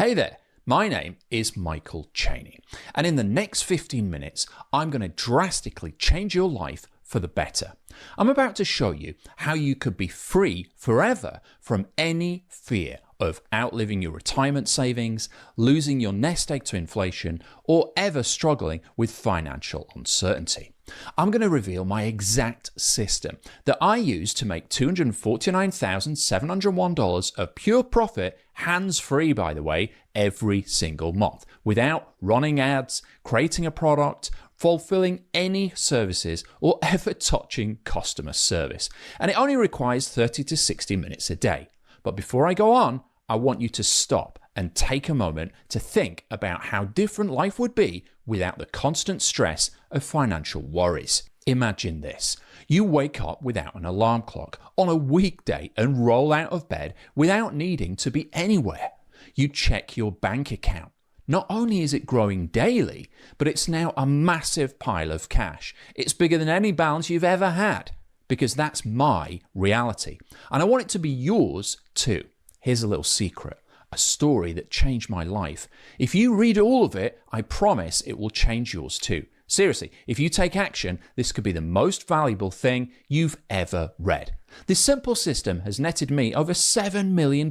Hey there, my name is Michael Cheney, and in the next 15 minutes, I'm going to drastically change your life for the better. I'm about to show you how you could be free forever from any fear of outliving your retirement savings, losing your nest egg to inflation, or ever struggling with financial uncertainty. I'm going to reveal my exact system that I use to make $249,701 of pure profit, hands-free by the way, every single month, without running ads, creating a product, fulfilling any services, or ever touching customer service. And it only requires 30 to 60 minutes a day. But before I go on, I want you to stop and take a moment to think about how different life would be without the constant stress of financial worries. Imagine this. You wake up without an alarm clock on a weekday and roll out of bed without needing to be anywhere. You check your bank account. Not only is it growing daily, but it's now a massive pile of cash. It's bigger than any balance you've ever had, because that's my reality. And I want it to be yours too. Here's a little secret, a story that changed my life. If you read all of it, I promise it will change yours too. Seriously, if you take action, this could be the most valuable thing you've ever read. This simple system has netted me over $7 million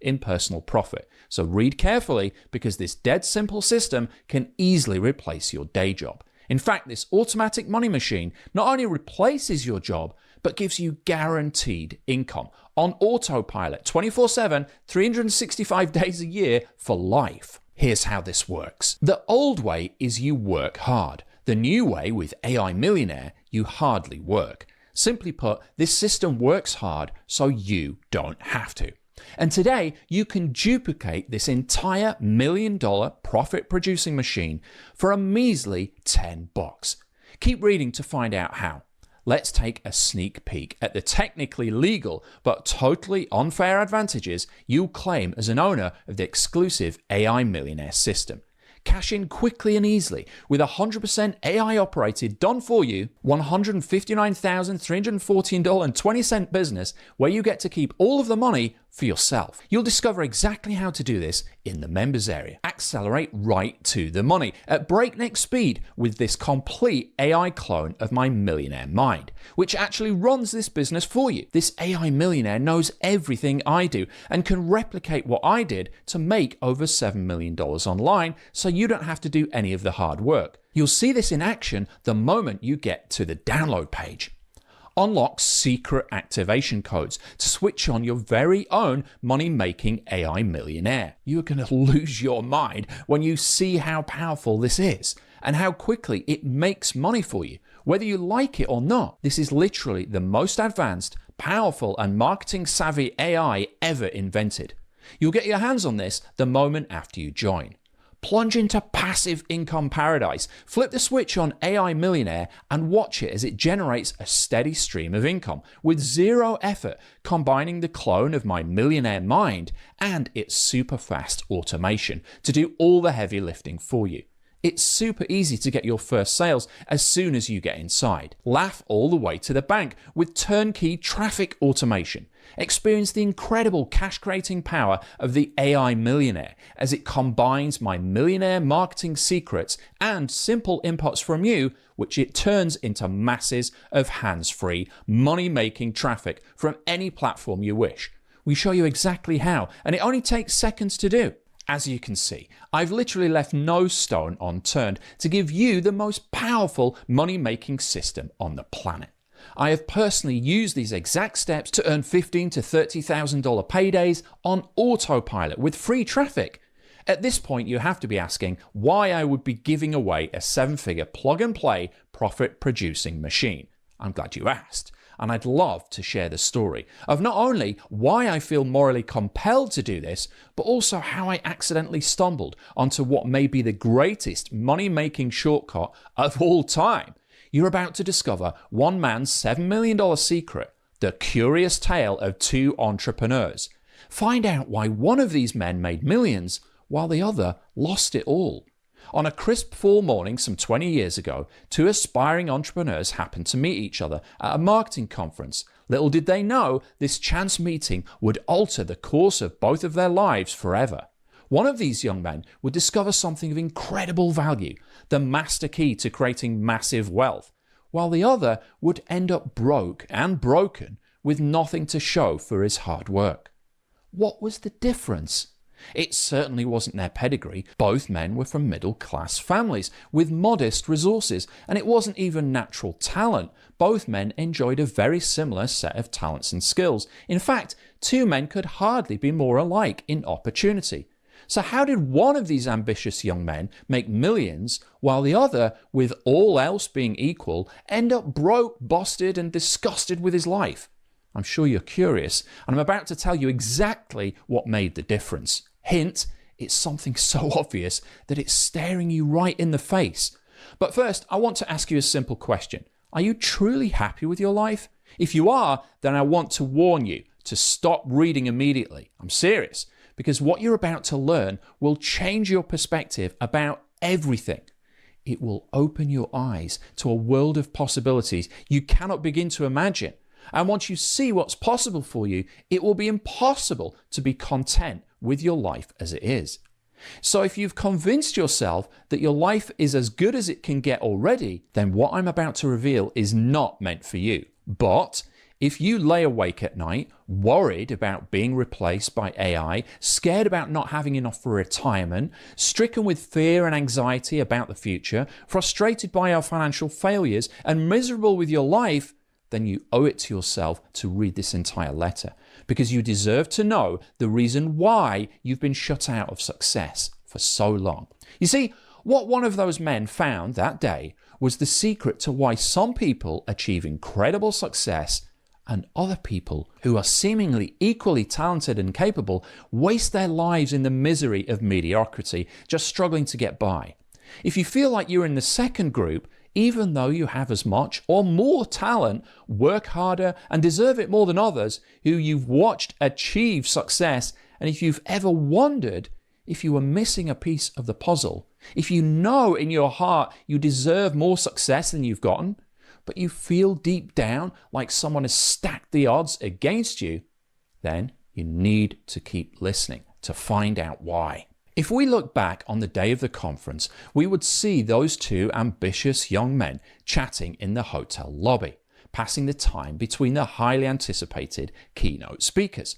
in personal profit. So read carefully, because this dead simple system can easily replace your day job. In fact, this automatic money machine not only replaces your job, but gives you guaranteed income on autopilot 24/7, 365 days a year for life. Here's how this works. The old way is you work hard. The new way with AI Millionaire, you hardly work. Simply put, this system works hard so you don't have to. And today, you can duplicate this entire $1 million profit producing machine for a measly $10. Keep reading to find out how. Let's take a sneak peek at the technically legal but totally unfair advantages you'll claim as an owner of the exclusive AI Millionaire system. Cash in quickly and easily with 100% AI operated, done for you, $159,314.20 business where you get to keep all of the money for yourself. You'll discover exactly how to do this in the members area. Accelerate right to the money at breakneck speed with this complete AI clone of my millionaire mind, which actually runs this business for you. This AI millionaire knows everything I do and can replicate what I did to make over $7 million online, so you don't have to do any of the hard work. You'll see this in action the moment you get to the download page. Unlock secret activation codes to switch on your very own money-making AI millionaire. You're going to lose your mind when you see how powerful this is and how quickly it makes money for you, whether you like it or not. This is literally the most advanced, powerful, and marketing-savvy AI ever invented. You'll get your hands on this the moment after you join. Plunge into passive income paradise. Flip the switch on AI Millionaire and watch it as it generates a steady stream of income with zero effort, combining the clone of my millionaire mind and its super fast automation to do all the heavy lifting for you. It's super easy to get your first sales as soon as you get inside. Laugh all the way to the bank with turnkey traffic automation. Experience the incredible cash-creating power of the AI Millionaire as it combines my millionaire marketing secrets and simple inputs from you, which it turns into masses of hands-free, money-making traffic from any platform you wish. We show you exactly how, and it only takes seconds to do. As you can see, I've literally left no stone unturned to give you the most powerful money-making system on the planet. I have personally used these exact steps to earn $15,000 to $30,000 paydays on autopilot with free traffic. At this point, you have to be asking why I would be giving away a 7-figure plug-and-play profit-producing machine. I'm glad you asked. And I'd love to share the story of not only why I feel morally compelled to do this, but also how I accidentally stumbled onto what may be the greatest money-making shortcut of all time. You're about to discover one man's $7 million secret, the curious tale of two entrepreneurs. Find out why one of these men made millions while the other lost it all. On a crisp fall morning some 20 years ago, two aspiring entrepreneurs happened to meet each other at a marketing conference. Little did they know this chance meeting would alter the course of both of their lives forever. One of these young men would discover something of incredible value, the master key to creating massive wealth, while the other would end up broke and broken with nothing to show for his hard work. What was the difference? It certainly wasn't their pedigree. Both men were from middle-class families with modest resources, and it wasn't even natural talent. Both men enjoyed a very similar set of talents and skills. In fact, two men could hardly be more alike in opportunity. So how did one of these ambitious young men make millions, while the other, with all else being equal, end up broke, busted, and disgusted with his life? I'm sure you're curious, and I'm about to tell you exactly what made the difference. Hint, it's something so obvious that it's staring you right in the face. But first, I want to ask you a simple question. Are you truly happy with your life? If you are, then I want to warn you to stop reading immediately. I'm serious, because what you're about to learn will change your perspective about everything. It will open your eyes to a world of possibilities you cannot begin to imagine. And once you see what's possible for you, it will be impossible to be content with your life as it is. So if you've convinced yourself that your life is as good as it can get already, then what I'm about to reveal is not meant for you. But if you lay awake at night, worried about being replaced by AI, scared about not having enough for retirement, stricken with fear and anxiety about the future, frustrated by our financial failures, and miserable with your life, then you owe it to yourself to read this entire letter, because you deserve to know the reason why you've been shut out of success for so long. You see, what one of those men found that day was the secret to why some people achieve incredible success and other people who are seemingly equally talented and capable waste their lives in the misery of mediocrity, just struggling to get by. If you feel like you're in the second group, even though you have as much or more talent, work harder, and deserve it more than others who you've watched achieve success, and if you've ever wondered if you were missing a piece of the puzzle, if you know in your heart you deserve more success than you've gotten, but you feel deep down like someone has stacked the odds against you, then you need to keep listening to find out why. If we look back on the day of the conference, we would see those two ambitious young men chatting in the hotel lobby, passing the time between the highly anticipated keynote speakers.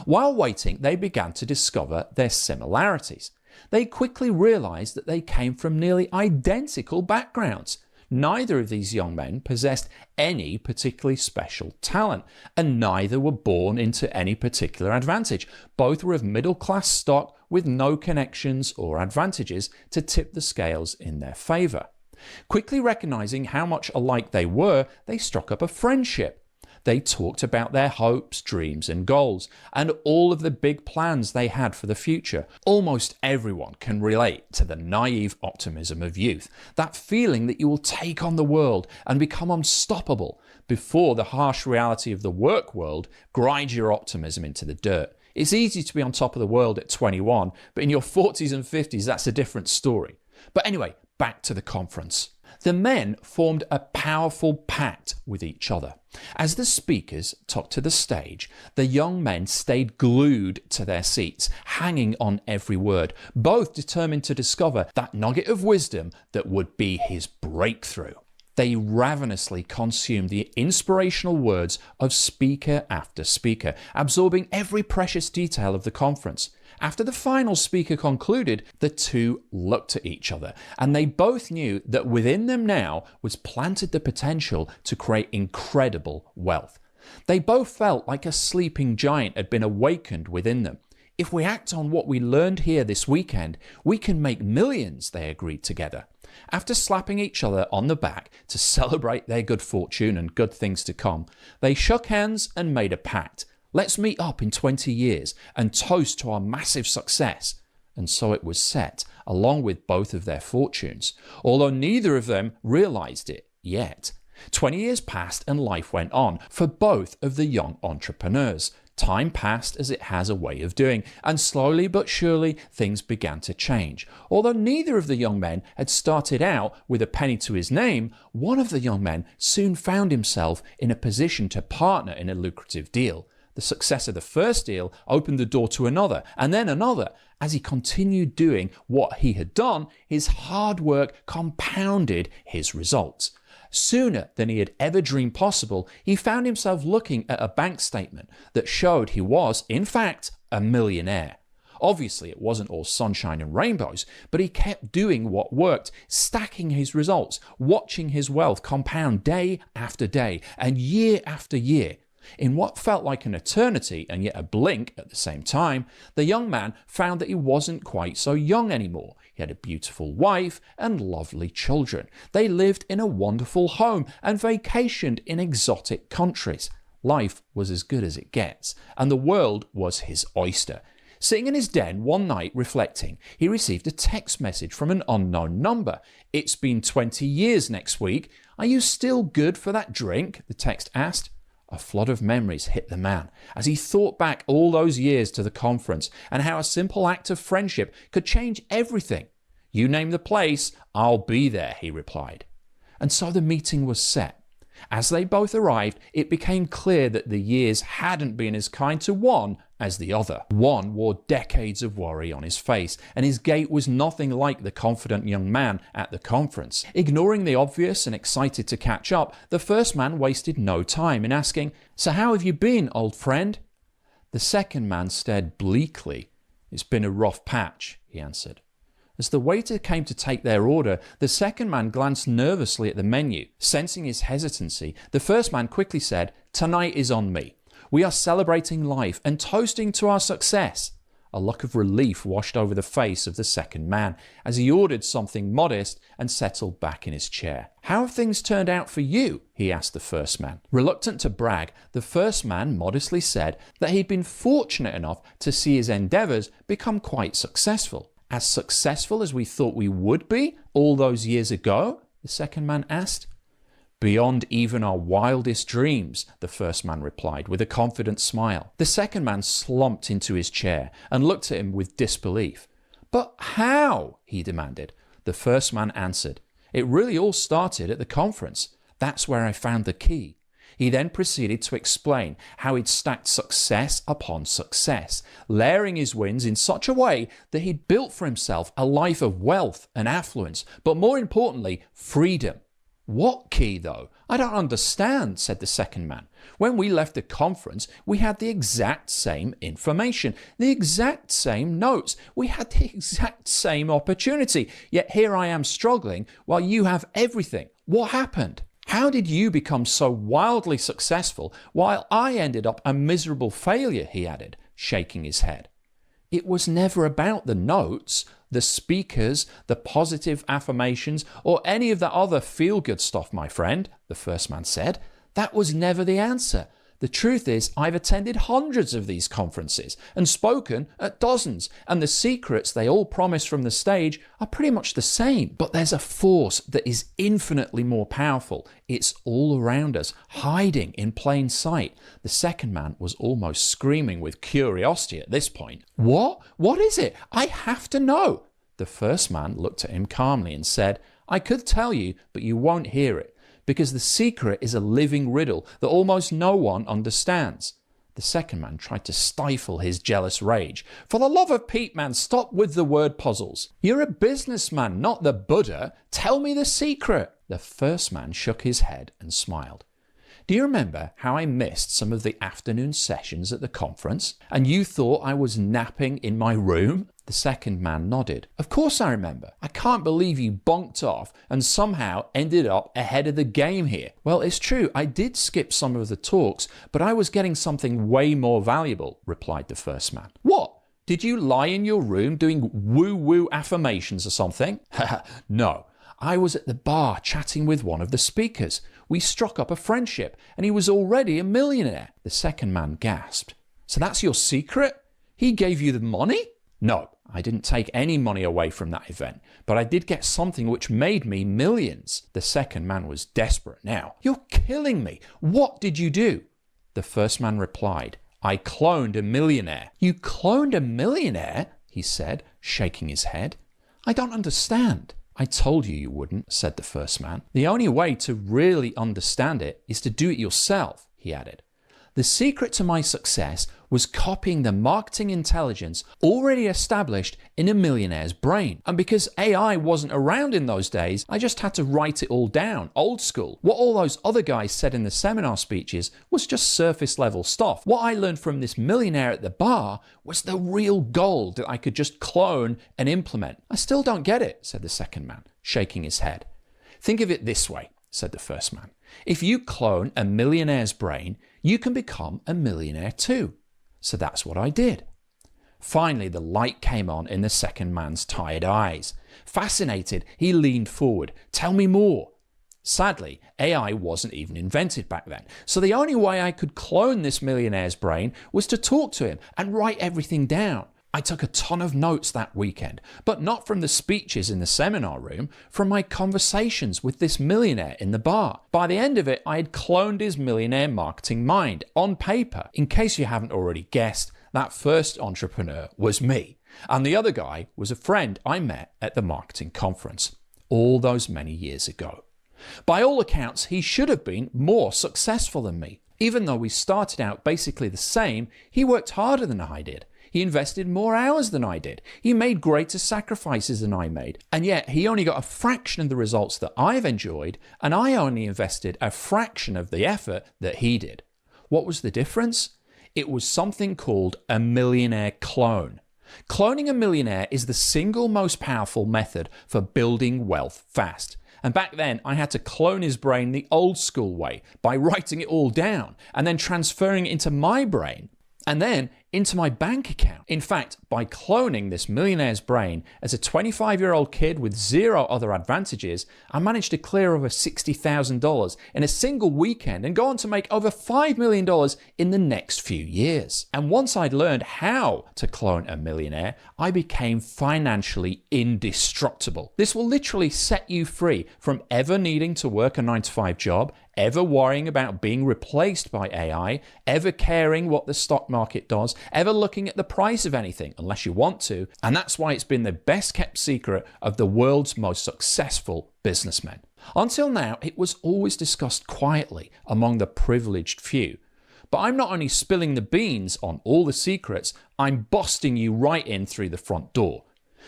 While waiting, they began to discover their similarities. They quickly realized that they came from nearly identical backgrounds. Neither of these young men possessed any particularly special talent, and neither were born into any particular advantage. Both were of middle-class stock with no connections or advantages to tip the scales in their favor. Quickly recognizing how much alike they were, they struck up a friendship. They talked about their hopes, dreams, and goals, and all of the big plans they had for the future. Almost everyone can relate to the naive optimism of youth, that feeling that you will take on the world and become unstoppable before the harsh reality of the work world grinds your optimism into the dirt. It's easy to be on top of the world at 21, but in your 40s and 50s, that's a different story. But anyway, back to the conference. The men formed a powerful pact with each other. As the speakers took to the stage, the young men stayed glued to their seats, hanging on every word, both determined to discover that nugget of wisdom that would be his breakthrough. They ravenously consumed the inspirational words of speaker after speaker, absorbing every precious detail of the conference. After the final speaker concluded, the two looked at each other, and they both knew that within them now was planted the potential to create incredible wealth. They both felt like a sleeping giant had been awakened within them. If we act on what we learned here this weekend, we can make millions, they agreed together. After slapping each other on the back to celebrate their good fortune and good things to come, they shook hands and made a pact. Let's meet up in 20 years and toast to our massive success. And so it was set, along with both of their fortunes, although neither of them realized it yet. 20 years passed and life went on for both of the young entrepreneurs. Time passed as it has a way of doing, and slowly but surely things began to change. Although neither of the young men had started out with a penny to his name, one of the young men soon found himself in a position to partner in a lucrative deal. The success of the first deal opened the door to another, and then another, As he continued doing what he had done, his hard work compounded his results. Sooner than he had ever dreamed possible, he found himself looking at a bank statement that showed he was, in fact, a millionaire. Obviously, it wasn't all sunshine and rainbows, but he kept doing what worked, stacking his results, watching his wealth compound day after day and year after year. In what felt like an eternity and yet a blink at the same time, the young man found that he wasn't quite so young anymore. He had a beautiful wife and lovely children. They lived in a wonderful home and vacationed in exotic countries. Life was as good as it gets, and the world was his oyster. Sitting in his den one night reflecting, he received a text message from an unknown number. "It's been 20 years next week. Are you still good for that drink?" the text asked. A flood of memories hit the man as he thought back all those years to the conference and how a simple act of friendship could change everything. "You name the place, I'll be there," he replied. And so the meeting was set. As they both arrived, it became clear that the years hadn't been as kind to one as the other. One wore decades of worry on his face, and his gait was nothing like the confident young man at the conference. Ignoring the obvious and excited to catch up, the first man wasted no time in asking, "So how have you been, old friend?" The second man stared bleakly. "It's been a rough patch," he answered. As the waiter came to take their order, the second man glanced nervously at the menu. Sensing his hesitancy, the first man quickly said, "Tonight is on me. We are celebrating life and toasting to our success." A look of relief washed over the face of the second man as he ordered something modest and settled back in his chair. "How have things turned out for you?" he asked the first man. Reluctant to brag, the first man modestly said that he'd been fortunate enough to see his endeavors become quite successful. "As successful as we thought we would be all those years ago?" the second man asked. "Beyond even our wildest dreams," the first man replied with a confident smile. The second man slumped into his chair and looked at him with disbelief. "But how?" he demanded. The first man answered, "It really all started at the conference. That's where I found the key." He then proceeded to explain how he'd stacked success upon success, layering his wins in such a way that he'd built for himself a life of wealth and affluence, but more importantly, freedom. "What key, though? I don't understand," said the second man. "When we left the conference, we had the exact same information, the exact same notes. We had the exact same opportunity. Yet here I am struggling while you have everything. What happened? How did you become so wildly successful while I ended up a miserable failure?" he added, shaking his head. "It was never about the notes, the speakers, the positive affirmations, or any of that other feel-good stuff, my friend," the first man said. "That was never the answer. The truth is, I've attended hundreds of these conferences and spoken at dozens, and the secrets they all promise from the stage are pretty much the same. But there's a force that is infinitely more powerful. It's all around us, hiding in plain sight." The second man was almost screaming with curiosity at this point. "What? What is it? I have to know." The first man looked at him calmly and said, "I could tell you, but you won't hear it, because the secret is a living riddle that almost no one understands." The second man tried to stifle his jealous rage. "For the love of Pete, man, stop with the word puzzles. You're a businessman, not the Buddha. Tell me the secret." The first man shook his head and smiled. "Do you remember how I missed some of the afternoon sessions at the conference, and you thought I was napping in my room?" The second man nodded. "Of course I remember. I can't believe you bonked off and somehow ended up ahead of the game here." "Well, it's true, I did skip some of the talks, but I was getting something way more valuable," replied the first man. "What? Did you lie in your room doing woo-woo affirmations or something?" "No. I was at the bar chatting with one of the speakers. We struck up a friendship, and he was already a millionaire." The second man gasped. "So that's your secret? He gave you the money?" "No, I didn't take any money away from that event, but I did get something which made me millions." The second man was desperate now. "You're killing me. What did you do?" The first man replied, "I cloned a millionaire." "You cloned a millionaire?" he said, shaking his head. "I don't understand." "I told you wouldn't," said the first man. "The only way to really understand it is to do it yourself," he added. The secret to my success was copying the marketing intelligence already established in a millionaire's brain. And because AI wasn't around in those days, I just had to write it all down, old school. What all those other guys said in the seminar speeches was just surface level stuff. What I learned from this millionaire at the bar was the real gold that I could just clone and implement. I still don't get it, said the second man, shaking his head. Think of it this way, said the first man. If you clone a millionaire's brain, you can become a millionaire too. So that's what I did. Finally, the light came on in the second man's tired eyes. Fascinated, he leaned forward. Tell me more. Sadly, AI wasn't even invented back then. So the only way I could clone this millionaire's brain was to talk to him and write everything down. I took a ton of notes that weekend, but not from the speeches in the seminar room, from my conversations with this millionaire in the bar. By the end of it, I had cloned his millionaire marketing mind on paper. In case you haven't already guessed, that first entrepreneur was me. And the other guy was a friend I met at the marketing conference all those many years ago. By all accounts, he should have been more successful than me. Even though we started out basically the same, he worked harder than I did. He invested more hours than I did. He made greater sacrifices than I made. And yet he only got a fraction of the results that I've enjoyed, and I only invested a fraction of the effort that he did. What was the difference? It was something called a millionaire clone. Cloning a millionaire is the single most powerful method for building wealth fast. And back then, I had to clone his brain the old school way by writing it all down and then transferring it into my brain and then into my bank account. In fact, by cloning this millionaire's brain as a 25-year-old kid with zero other advantages, I managed to clear over $60,000 in a single weekend and go on to make over $5 million in the next few years. And once I'd learned how to clone a millionaire, I became financially indestructible. This will literally set you free from ever needing to work a 9-to-5 job, ever worrying about being replaced by AI, ever caring what the stock market does, ever looking at the price of anything unless you want to. And that's why it's been the best kept secret of the world's most successful businessmen. Until now, it was always discussed quietly among the privileged few. But I'm not only spilling the beans on all the secrets, I'm busting you right in through the front door.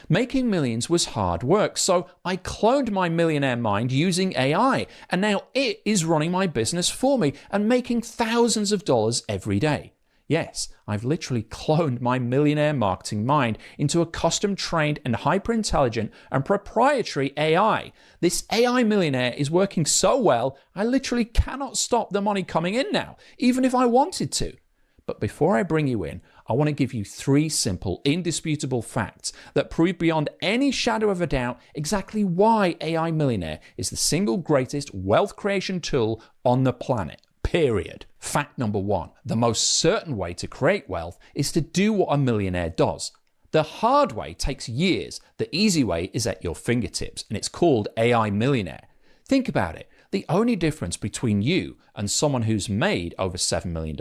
Making millions was hard work, so I cloned my millionaire mind using AI, and now it is running my business for me and making thousands of dollars every day. Yes, I've literally cloned my millionaire marketing mind into a custom-trained and hyper-intelligent and proprietary AI. This AI millionaire is working so well, I literally cannot stop the money coming in now, even if I wanted to. But before I bring you in, I want to give you 3 simple, indisputable facts that prove beyond any shadow of a doubt exactly why AI Millionaire is the single greatest wealth creation tool on the planet. Period. Fact number 1. The most certain way to create wealth is to do what a millionaire does. The hard way takes years. The easy way is at your fingertips, and it's called AI Millionaire. Think about it. The only difference between you and someone who's made over $7 million,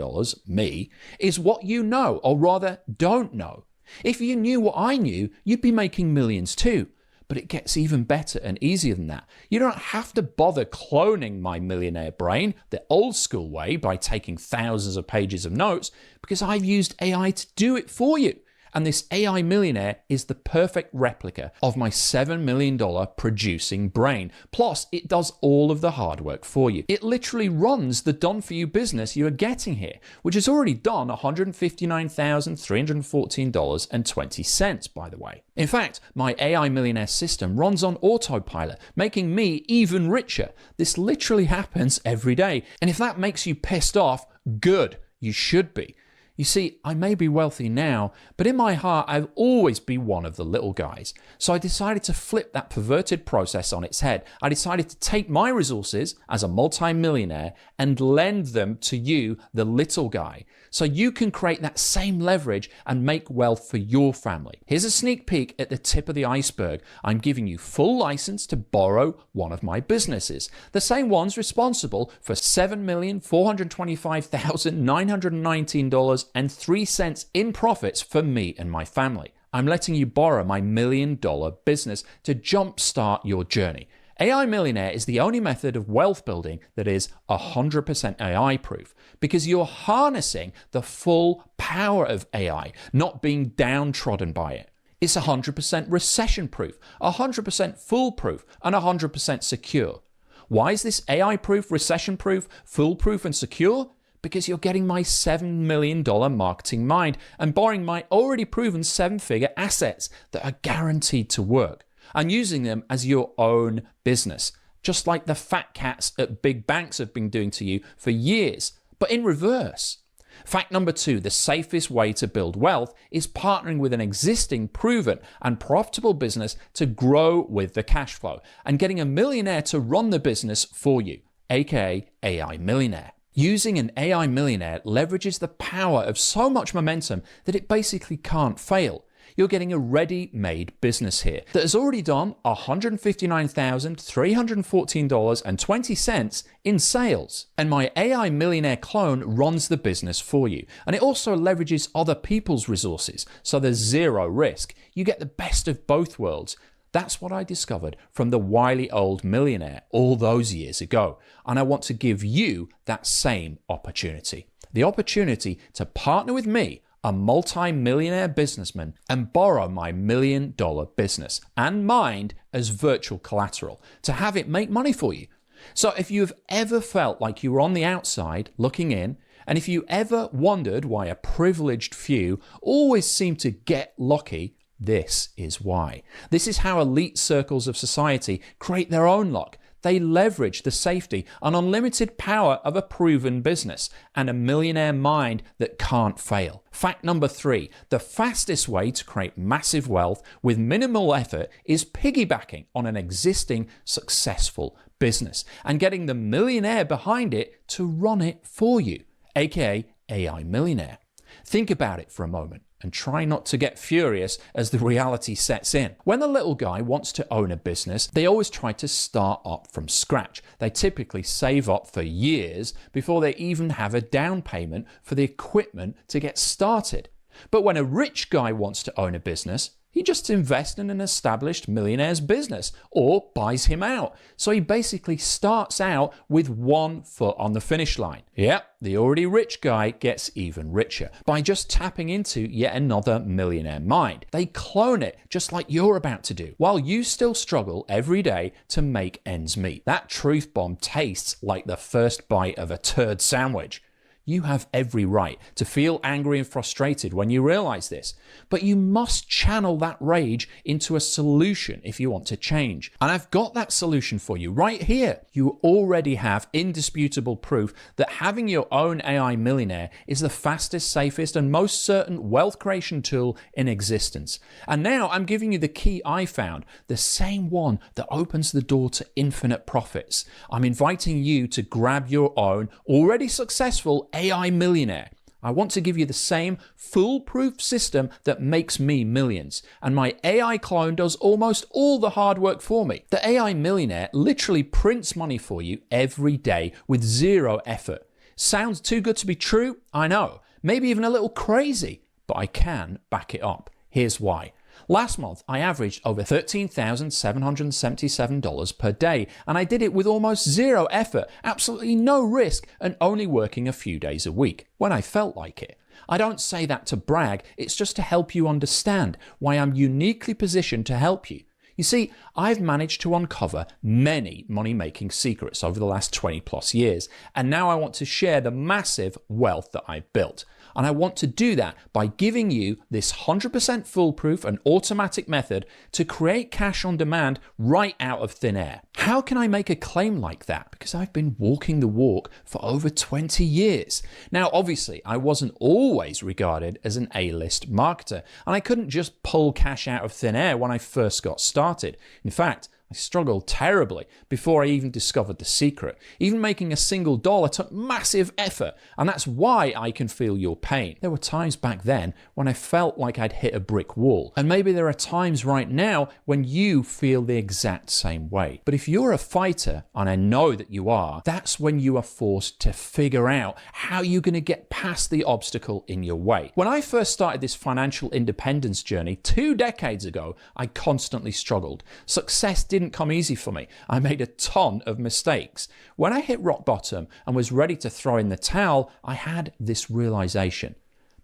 me, is what you know, or rather don't know. If you knew what I knew, you'd be making millions too. But it gets even better and easier than that. You don't have to bother cloning my millionaire brain the old school way by taking thousands of pages of notes, because I've used AI to do it for you. And this AI Millionaire is the perfect replica of my $7 million producing brain. Plus, it does all of the hard work for you. It literally runs the done-for-you business you are getting here, which has already done $159,314.20, by the way. In fact, my AI Millionaire system runs on autopilot, making me even richer. This literally happens every day. And if that makes you pissed off, good, you should be. You see, I may be wealthy now, but in my heart, I'll always be one of the little guys. So I decided to flip that perverted process on its head. I decided to take my resources as a multi-millionaire and lend them to you, the little guy, so you can create that same leverage and make wealth for your family. Here's a sneak peek at the tip of the iceberg. I'm giving you full license to borrow one of my businesses, the same ones responsible for $7,425,919.03 in profits for me and my family. I'm letting you borrow my $1 million business to jumpstart your journey. AI Millionaire is the only method of wealth building that is 100% AI proof, because you're harnessing the full power of AI, not being downtrodden by it. It's 100% recession proof, 100% foolproof, and 100% secure. Why is this AI proof, recession proof, foolproof, and secure? Because you're getting my $7 million marketing mind and borrowing my already proven 7-figure assets that are guaranteed to work, and using them as your own business, just like the fat cats at big banks have been doing to you for years, but in reverse. Fact number 2, the safest way to build wealth is partnering with an existing, proven, and profitable business to grow with the cash flow and getting a millionaire to run the business for you, aka AI Millionaire. Using an AI Millionaire leverages the power of so much momentum that it basically can't fail. You're getting a ready-made business here that has already done $159,314.20 in sales. And my AI Millionaire clone runs the business for you. And it also leverages other people's resources, so there's zero risk. You get the best of both worlds. That's what I discovered from the wily old millionaire all those years ago. And I want to give you that same opportunity. The opportunity to partner with me, a multi-millionaire businessman, and borrow my $1 million business and mind as virtual collateral to have it make money for you. So if you've ever felt like you were on the outside looking in, and if you ever wondered why a privileged few always seem to get lucky, this is why. This is how elite circles of society create their own luck. They leverage the safety and unlimited power of a proven business and a millionaire mind that can't fail. Fact number 3, the fastest way to create massive wealth with minimal effort is piggybacking on an existing successful business and getting the millionaire behind it to run it for you, aka AI Millionaire. Think about it for a moment and try not to get furious as the reality sets in. When the little guy wants to own a business, they always try to start up from scratch. They typically save up for years before they even have a down payment for the equipment to get started. But when a rich guy wants to own a business, he just invests in an established millionaire's business or buys him out. So he basically starts out with 1 foot on the finish line. Yep, the already rich guy gets even richer by just tapping into yet another millionaire mind. They clone it just like you're about to do, while you still struggle every day to make ends meet. That truth bomb tastes like the first bite of a turd sandwich. You have every right to feel angry and frustrated when you realize this, but you must channel that rage into a solution if you want to change. And I've got that solution for you right here. You already have indisputable proof that having your own AI Millionaire is the fastest, safest, and most certain wealth creation tool in existence. And now I'm giving you the key I found, the same one that opens the door to infinite profits. I'm inviting you to grab your own already successful AI Millionaire. I want to give you the same foolproof system that makes me millions. And my AI clone does almost all the hard work for me. The AI Millionaire literally prints money for you every day with zero effort. Sounds too good to be true? I know. Maybe even a little crazy. But I can back it up. Here's why. Last month, I averaged over $13,777 per day, and I did it with almost zero effort, absolutely no risk, and only working a few days a week, when I felt like it. I don't say that to brag, it's just to help you understand why I'm uniquely positioned to help you. You see, I've managed to uncover many money-making secrets over the last 20 plus years, and now I want to share the massive wealth that I've built. And I want to do that by giving you this 100% foolproof and automatic method to create cash on demand right out of thin air. How can I make a claim like that? Because I've been walking the walk for over 20 years. Now, obviously, I wasn't always regarded as an A-list marketer, and I couldn't just pull cash out of thin air when I first got started. In fact, I struggled terribly before I even discovered the secret. Even making a single dollar took massive effort, and that's why I can feel your pain. There were times back then when I felt like I'd hit a brick wall, and maybe there are times right now when you feel the exact same way. But if you're a fighter, and I know that you are, that's when you are forced to figure out how you're going to get past the obstacle in your way. When I first started this financial independence journey 2 decades ago, I constantly struggled. Success didn't didn't come easy for me. I made a ton of mistakes. When I hit rock bottom and was ready to throw in the towel, I had this realization.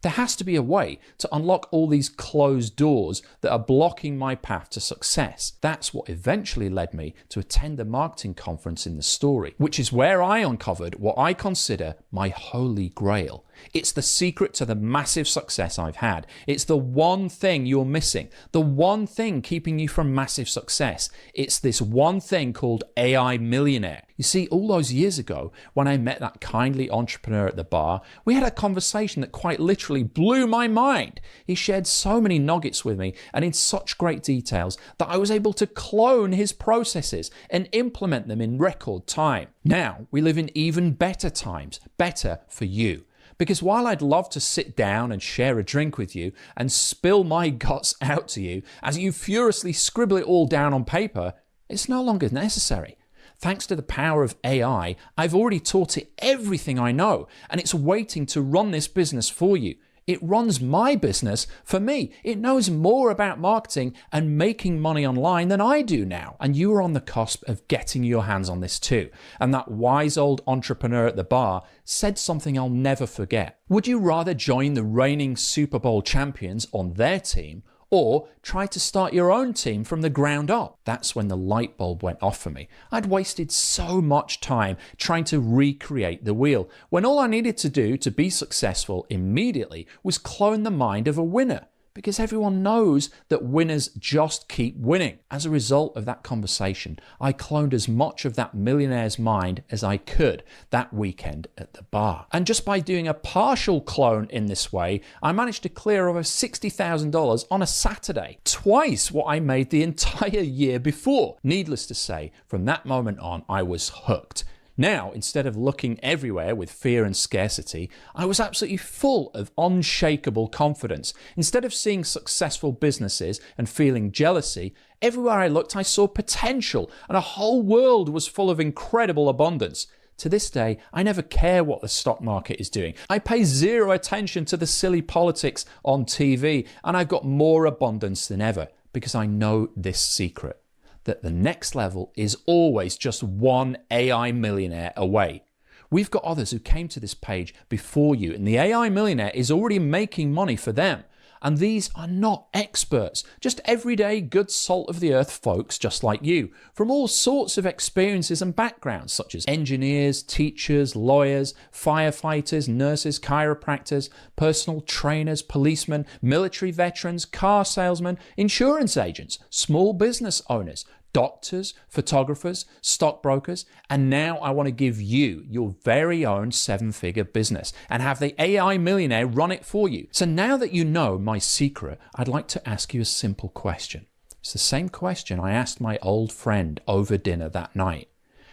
There has to be a way to unlock all these closed doors that are blocking my path to success. That's what eventually led me to attend the marketing conference in the story, which is where I uncovered what I consider my holy grail. It's the secret to the massive success I've had. It's the one thing you're missing, the one thing keeping you from massive success. It's this one thing called AI Millionaire. You see, all those years ago, when I met that kindly entrepreneur at the bar, we had a conversation that quite literally blew my mind. He shared so many nuggets with me and in such great details that I was able to clone his processes and implement them in record time. Now, we live in even better times, better for you. Because while I'd love to sit down and share a drink with you and spill my guts out to you as you furiously scribble it all down on paper, it's no longer necessary. Thanks to the power of AI, I've already taught it everything I know, and it's waiting to run this business for you. It runs my business for me. It knows more about marketing and making money online than I do now. And you are on the cusp of getting your hands on this too. And that wise old entrepreneur at the bar said something I'll never forget. Would you rather join the reigning Super Bowl champions on their team, or try to start your own team from the ground up? That's when the light bulb went off for me. I'd wasted so much time trying to recreate the wheel, when all I needed to do to be successful immediately was clone the mind of a winner. Because everyone knows that winners just keep winning. As a result of that conversation, I cloned as much of that millionaire's mind as I could that weekend at the bar. And just by doing a partial clone in this way, I managed to clear over $60,000 on a Saturday, twice what I made the entire year before. Needless to say, from that moment on, I was hooked. Now, instead of looking everywhere with fear and scarcity, I was absolutely full of unshakable confidence. Instead of seeing successful businesses and feeling jealousy, everywhere I looked I saw potential, and a whole world was full of incredible abundance. To this day, I never care what the stock market is doing. I pay zero attention to the silly politics on TV, and I've got more abundance than ever because I know this secret: that the next level is always just one AI millionaire away. We've got others who came to this page before you, and the AI millionaire is already making money for them. And these are not experts, just everyday good salt of the earth folks just like you, from all sorts of experiences and backgrounds, such as engineers, teachers, lawyers, firefighters, nurses, chiropractors, personal trainers, policemen, military veterans, car salesmen, insurance agents, small business owners, doctors, photographers, stockbrokers, and now I want to give you your very own seven-figure business and have the AI millionaire run it for you. So now that you know my secret, I'd like to ask you a simple question. It's the same question I asked my old friend over dinner that night.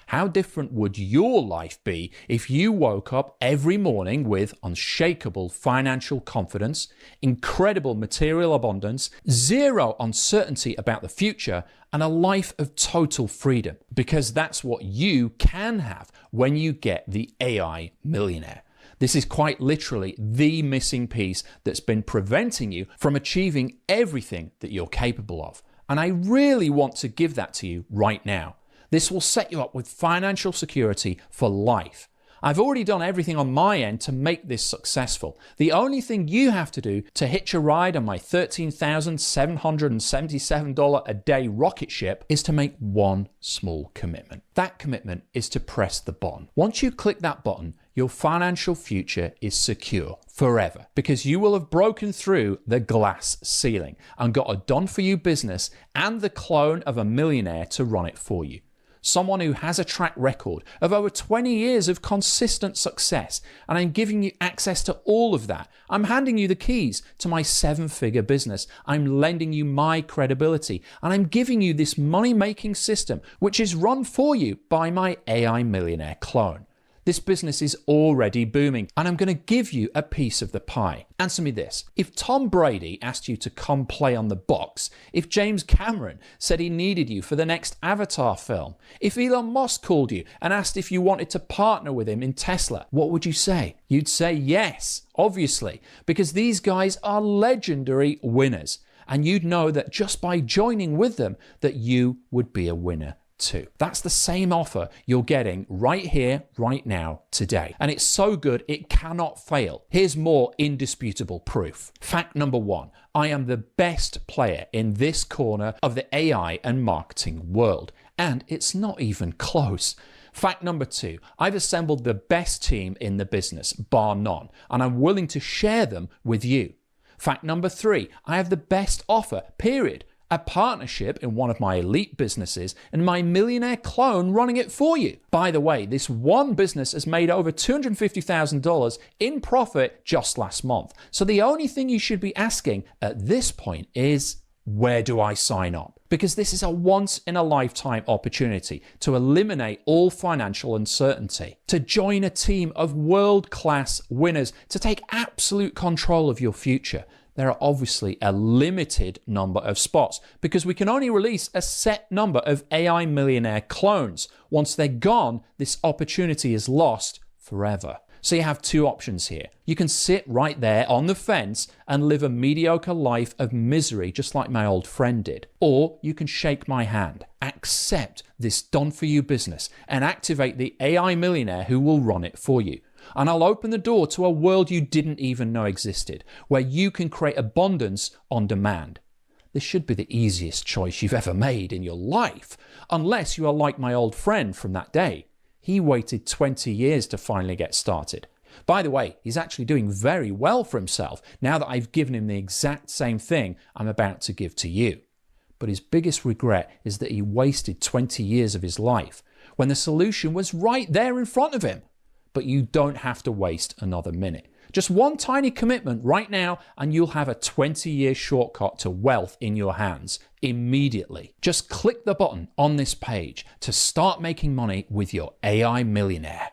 How different would your life be if you woke up every morning with unshakable financial confidence, incredible material abundance, zero uncertainty about the future, and a life of total freedom? Because that's what you can have when you get the AI millionaire. This is quite literally the missing piece that's been preventing you from achieving everything that you're capable of. And I really want to give that to you right now. This will set you up with financial security for life. I've already done everything on my end to make this successful. The only thing you have to do to hitch a ride on my $13,777 a day rocket ship is to make one small commitment. That commitment is to press the button. Once you click that button, your financial future is secure forever, because you will have broken through the glass ceiling and got a done-for-you business and the clone of a millionaire to run it for you. Someone who has a track record of over 20 years of consistent success, and I'm giving you access to all of that. I'm handing you the keys to my seven-figure business. I'm lending you my credibility, and I'm giving you this money-making system, which is run for you by my AI millionaire clone. This business is already booming, and I'm going to give you a piece of the pie. Answer me this. If Tom Brady asked you to come play on the box, if James Cameron said he needed you for the next Avatar film, if Elon Musk called you and asked if you wanted to partner with him in Tesla, what would you say? You'd say yes, obviously, because these guys are legendary winners. and you'd know that just by joining with them that you would be a winner too. That's the same offer you're getting right here, right now, today. And it's so good, it cannot fail. Here's more indisputable proof. Fact number 1, I am the best player in this corner of the AI and marketing world. And it's not even close. Fact number 2, I've assembled the best team in the business, bar none, and I'm willing to share them with you. Fact number 3, I have the best offer, period. A partnership in one of my elite businesses and my millionaire clone running it for you. By the way, this one business has made over $250,000 in profit just last month. So the only thing you should be asking at this point is, where do I sign up? Because this is a once in a lifetime opportunity to eliminate all financial uncertainty, to join a team of world-class winners, to take absolute control of your future. There are obviously a limited number of spots because we can only release a set number of AI Millionaire clones. Once they're gone, this opportunity is lost forever. So you have two options here. You can sit right there on the fence and live a mediocre life of misery just like my old friend did. Or you can shake my hand, accept this done-for-you business and activate the AI Millionaire who will run it for you. And I'll open the door to a world you didn't even know existed, where you can create abundance on demand. This should be the easiest choice you've ever made in your life, unless you are like my old friend from that day. He waited 20 years to finally get started. By the way, he's actually doing very well for himself now that I've given him the exact same thing I'm about to give to you. But his biggest regret is that he wasted 20 years of his life when the solution was right there in front of him. But you don't have to waste another minute. Just one tiny commitment right now and you'll have a 20-year shortcut to wealth in your hands immediately. Just click the button on this page to start making money with your AI Millionaire.